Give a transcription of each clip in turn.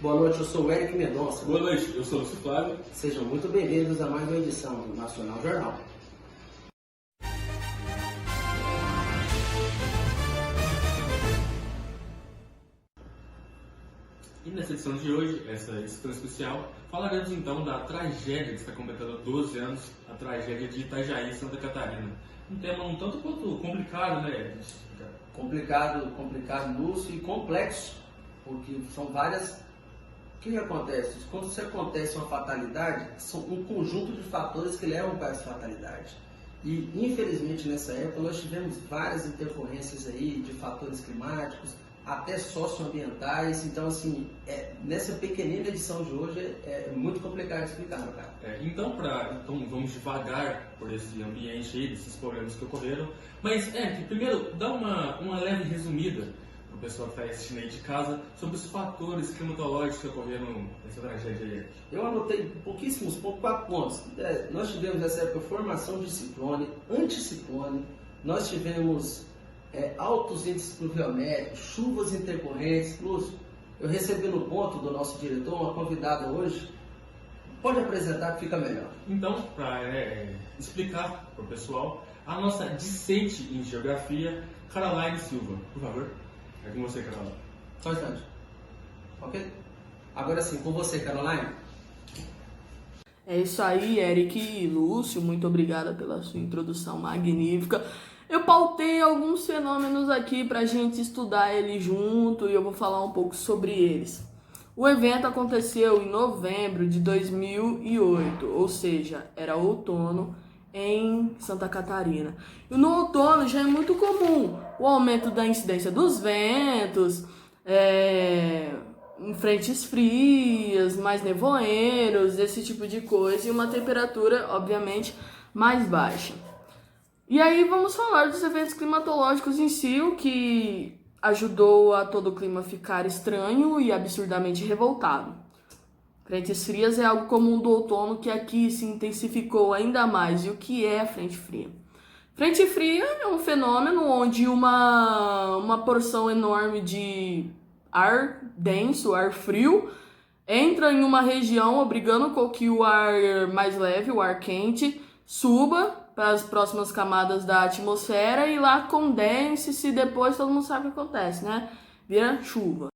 Boa noite, eu sou o Eric Mendonça. Boa noite, eu sou o Lúcio Flávio. Sejam muito bem-vindos a mais uma edição do Nacional Jornal. E nessa edição de hoje, essa edição especial, falaremos então da tragédia que está completando 12 anos, a tragédia de Itajaí, Santa Catarina. Um tema um tanto quanto complicado, né? Complicado, Lúcio, e complexo, porque são várias. O que acontece? Quando se acontece uma fatalidade, são um conjunto de fatores que levam para essa fatalidade. E, infelizmente, nessa época, nós tivemos várias intercorrências aí de fatores climáticos, até socioambientais. Então, assim, nessa pequenina edição de hoje é muito complicado de explicar, meu cara. Então vamos devagar por esse ambiente aí, desses problemas que ocorreram. Mas, primeiro, dá uma leve resumida para o pessoal que está assistindo aí de casa sobre os fatores climatológicos que ocorreram nessa tragédia aí. Eu anotei quatro pontos. Nós tivemos nessa época formação de ciclone, anticiclone, nós tivemos altos índices pluviométricos, chuvas intercorrentes. Lúcio, eu recebi no ponto do nosso diretor uma convidada hoje. Pode apresentar que fica melhor. Então, para explicar para o pessoal, a nossa discente em geografia, Caroline Silva, por favor. É com você, Caroline. Só um instante. Ok? Agora sim, com você, Caroline. É isso aí, Eric e Lúcio, muito obrigada pela sua introdução magnífica. Eu pautei alguns fenômenos aqui para a gente estudar eles junto e eu vou falar um pouco sobre eles. O evento aconteceu em novembro de 2008, ou seja, era outono em Santa Catarina. E no outono já é muito comum o aumento da incidência dos ventos, em frentes frias, mais nevoeiros, esse tipo de coisa, e uma temperatura, obviamente, mais baixa. E aí vamos falar dos eventos climatológicos em si, o que ajudou a todo o clima ficar estranho e absurdamente revoltado. Frentes frias é algo comum do outono que aqui se intensificou ainda mais. E o que é a frente fria? Frente fria é um fenômeno onde uma porção enorme de ar denso, ar frio, entra em uma região obrigando com que o ar mais leve, o ar quente, suba para as próximas camadas da atmosfera e lá condense-se e depois todo mundo sabe o que acontece, né? Vira chuva.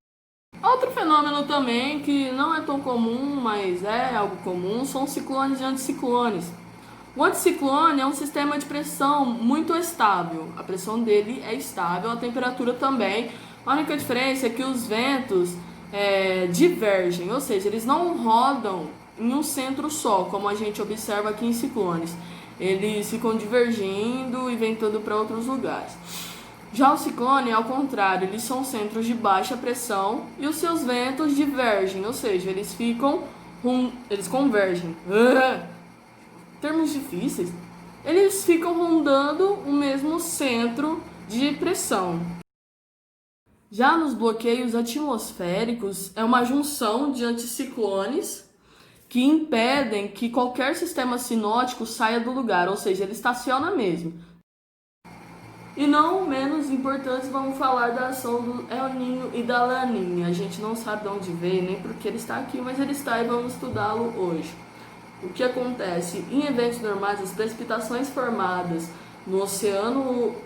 Outro fenômeno também que não é tão comum, mas é algo comum, são ciclones e anticiclones. O anticiclone é um sistema de pressão muito estável. A pressão dele é estável, a temperatura também. A única diferença é que os ventos divergem, ou seja, eles não rodam em um centro só, como a gente observa aqui em ciclones. Eles ficam divergindo e ventando para outros lugares. Já o ciclone, ao contrário, eles são centros de baixa pressão e os seus ventos divergem, ou seja, eles convergem. Termos difíceis. Eles ficam rondando o mesmo centro de pressão. Já nos bloqueios atmosféricos, é uma junção de anticiclones que impedem que qualquer sistema sinótico saia do lugar, ou seja, ele estaciona mesmo. E não menos importante, vamos falar da ação do El Niño e da Laninha. A gente não sabe de onde veio, nem porque ele está aqui, mas ele está e vamos estudá-lo hoje. O que acontece? Em eventos normais, as precipitações formadas no Oceano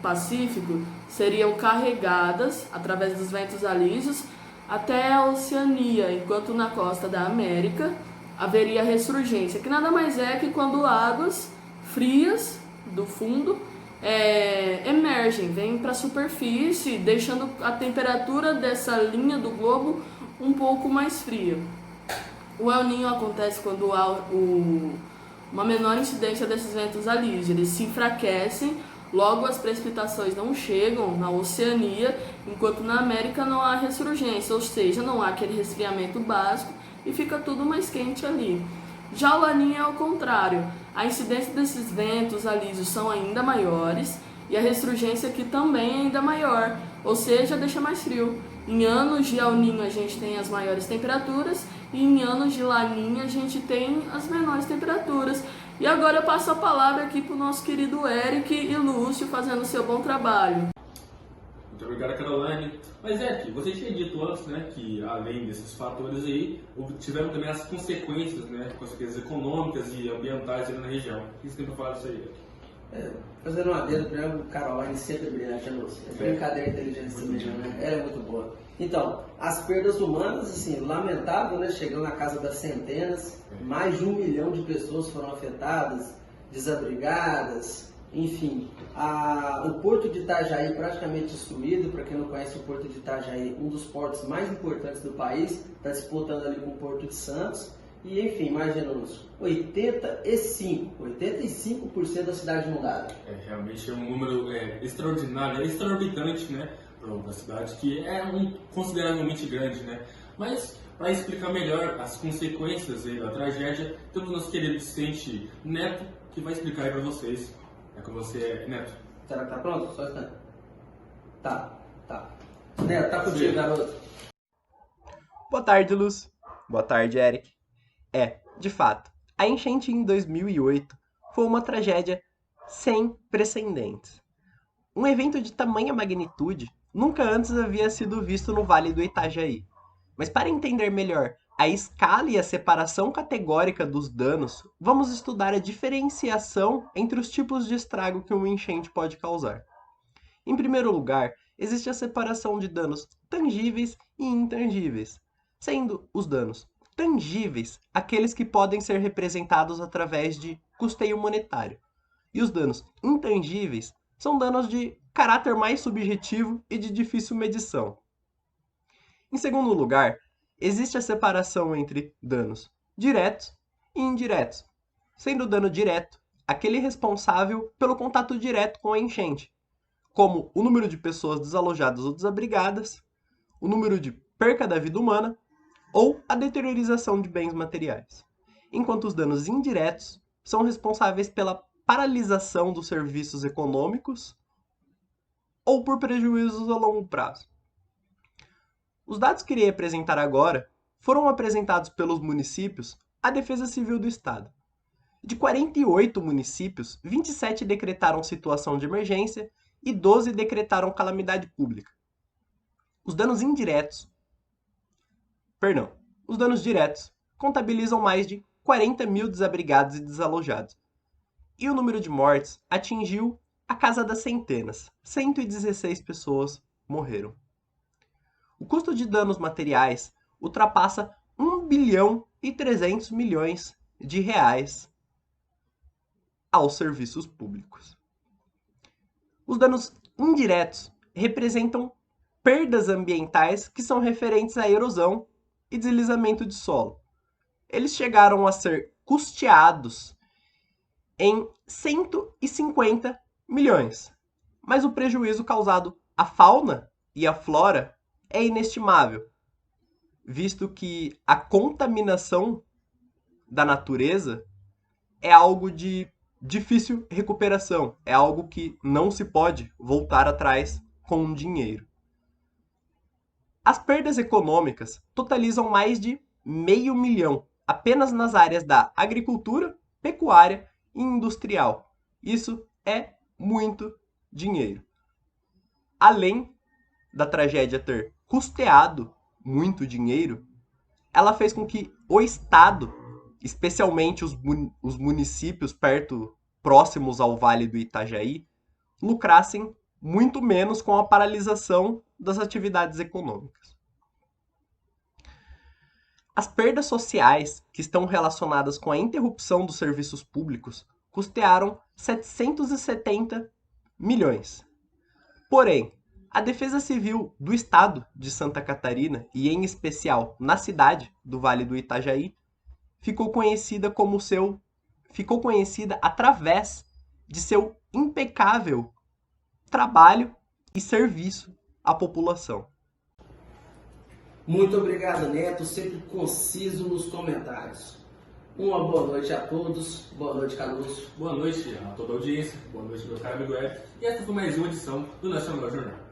Pacífico seriam carregadas através dos ventos alísios até a Oceania, enquanto na costa da América haveria ressurgência, que nada mais é que quando águas frias do fundo emergem, vêm para a superfície, deixando a temperatura dessa linha do globo um pouco mais fria. O El Niño acontece quando há uma menor incidência desses ventos alísios, eles se enfraquecem, logo as precipitações não chegam na Oceania, enquanto na América não há ressurgência, ou seja, não há aquele resfriamento básico e fica tudo mais quente ali. Já o Laninha é ao contrário, a incidência desses ventos alísios são ainda maiores e a ressurgência aqui também é ainda maior, ou seja, deixa mais frio. Em anos de El Niño a gente tem as maiores temperaturas e em anos de Laninha a gente tem as menores temperaturas. E agora eu passo a palavra aqui para o nosso querido Eric e Lúcio fazendo o seu bom trabalho. Muito obrigado, Caroline. Mas que você tinha dito antes, né, que além desses fatores aí, tiveram também as consequências, né, consequências econômicas e ambientais ali na região. O que você tem para falar disso aí? Fazendo uma adendo, primeiro, Caroline sempre brilhante, a Lúcia. É brincadeira inteligente essa menina, né? Ela é muito boa. Então, as perdas humanas, assim, lamentável, né? Chegando na casa das centenas, mais de 1 milhão de pessoas foram afetadas, desabrigadas, enfim. O Porto de Itajaí praticamente destruído. Para quem não conhece o Porto de Itajaí, um dos portos mais importantes do país, está disputando ali com o Porto de Santos. E enfim, imaginamos, 85% da cidade inundada. Realmente é um número extraordinário, extraorbitante, né, para uma cidade que é consideravelmente grande, né. Mas para explicar melhor as consequências aí da tragédia, temos o nosso querido assistente Neto, que vai explicar aí para vocês. É com você, Neto. Será que tá pronto? Só instante. Tá. Neto, tá contigo, garoto. Boa tarde, Luz. Boa tarde, Eric. De fato, a enchente em 2008 foi uma tragédia sem precedentes. Um evento de tamanha magnitude nunca antes havia sido visto no Vale do Itajaí. Mas para entender melhor a escala e a separação categórica dos danos, vamos estudar a diferenciação entre os tipos de estrago que uma enchente pode causar. Em primeiro lugar, existe a separação de danos tangíveis e intangíveis, sendo os danos tangíveis aqueles que podem ser representados através de custeio monetário, e os danos intangíveis são danos de caráter mais subjetivo e de difícil medição. Em segundo lugar, existe a separação entre danos diretos e indiretos, sendo o dano direto aquele responsável pelo contato direto com a enchente, como o número de pessoas desalojadas ou desabrigadas, o número de perca da vida humana ou a deteriorização de bens materiais, enquanto os danos indiretos são responsáveis pela paralisação dos serviços econômicos ou por prejuízos a longo prazo. Os dados que irei apresentar agora foram apresentados pelos municípios à Defesa Civil do Estado. De 48 municípios, 27 decretaram situação de emergência e 12 decretaram calamidade pública. Os danos diretos contabilizam mais de 40 mil desabrigados e desalojados. E o número de mortes atingiu a casa das centenas. 116 pessoas morreram. O custo de danos materiais ultrapassa 1 bilhão e 300 milhões de reais aos serviços públicos. Os danos indiretos representam perdas ambientais que são referentes à erosão e deslizamento de solo. Eles chegaram a ser custeados em 150 milhões, mas o prejuízo causado à fauna e à flora é inestimável, visto que a contaminação da natureza é algo de difícil recuperação, é algo que não se pode voltar atrás com dinheiro. As perdas econômicas totalizam mais de 500 milhão apenas nas áreas da agricultura, pecuária e industrial. Isso é muito dinheiro. Além da tragédia ter custeado muito dinheiro, ela fez com que o Estado, especialmente os municípios próximos ao Vale do Itajaí, lucrassem muito menos com a paralisação das atividades econômicas. As perdas sociais que estão relacionadas com a interrupção dos serviços públicos custearam 770 milhões. Porém, a Defesa Civil do Estado de Santa Catarina, e em especial na cidade do Vale do Itajaí, ficou conhecida através de seu impecável trabalho e serviço à população. Muito obrigado, Neto, sempre conciso nos comentários. Uma boa noite a todos, boa noite, Carlos. Boa noite a toda a audiência, boa noite, meu caro amigo Eric. E esta foi mais uma edição do Nacional Jornal.